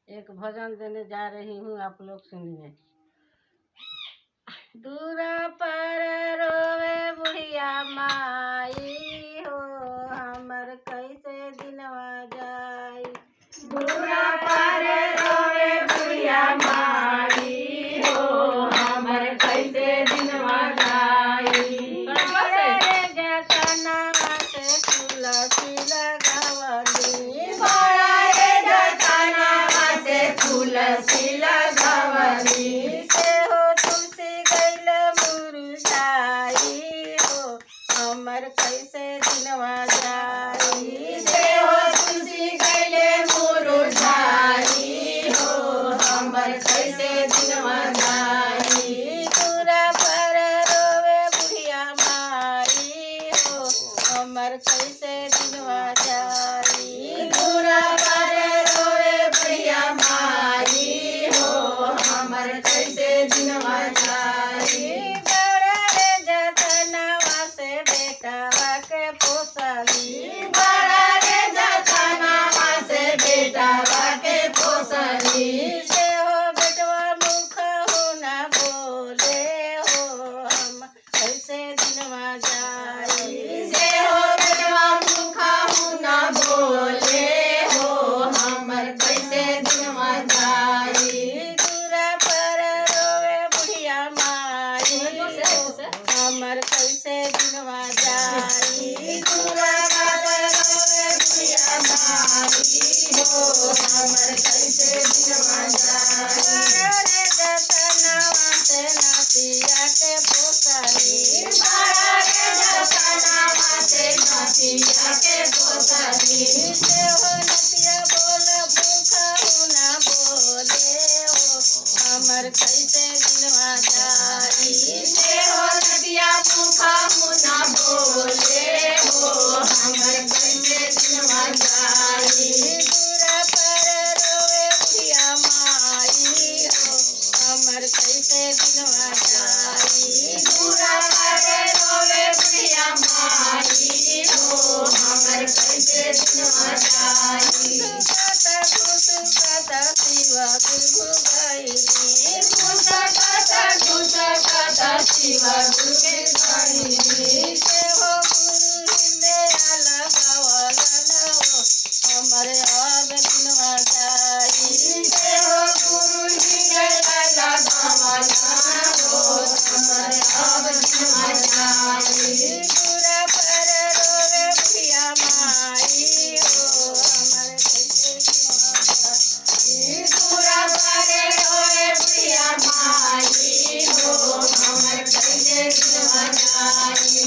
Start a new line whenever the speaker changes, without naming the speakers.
एक भजन देने जा रही हूँ, आप लोग सुनिए। दूरा पर रोवे बुढ़िया माई हो, हमर कैसे दिनवा जाई।
दूरा पर रोवे बुढ़िया माई हो, हमर कैसे दिनवा जाई।
बड़े जतनवा से तुलसी लगवली,
बड़े जतनवा से तुलसी लगवली।
से हो तुलसी गइल मुरझाई हो, हमर कैसे दिनवा जाई।
से हो तुलसी गइले मुरझाई हो, हमर कैसे दिनवा जाई।
दूरा पर रोवे बुढ़िया माई हो, हमर कैसे दिनवा जाई।
दूरा पर रोवे बुढ़िया माई हो, हमर कैसे दिनवा जाई।
बड़े जतनवा से बेटवा के पोसली,
बड़ा रे जतनवा से बेटवा के पोसली।
से हो बेटवा मुख हो ना बोले हो, हम कैसे दिनवा जाई।
से हो बेटवा मुखा ना बोले हो, हमर कैसे दिनवा जाई।
दूरा पर रोवे बुढ़िया माई हो, हमर कैसे दिनवा जाई।
दूरा पर रोवे बुढ़िया माई हो, हमर कैसे दिनवा जाई।
बड़े जतनवा से नतिया के पोसली,
बड़ा रे जतनवा से नतिया के पोसली।
से हो नतिया बोल भूख हो ना बोले हो, हमर कैसे दिनवा जाई।
से हो नदिया मुखा ना बोले हो, हमर कैसे दिनवा जाई।
दूरा पर रोवे बुढ़िया माई हो, हमर कैसे दिनवा जाई।
दूरा पर रोवे बुढ़िया माई हो, हमर कैसे दिनवा जाई।
घुसकत शिव गुरु गइली,
घुसकत शिव गुरु के गइली।
से हो गुरु हृदय लगवलन हो, हमर अब दिनवा जाई।
से हो गुरु हृदय लगवलन हो, हमर अब दिनवा जाई।
दूरा पर रोवे बुढ़िया माई हो, हमर कैसे दिनवा जाई।
दूरा पर रोवे बुढ़िया माई हो, हमर कैसे दिनवा जाई।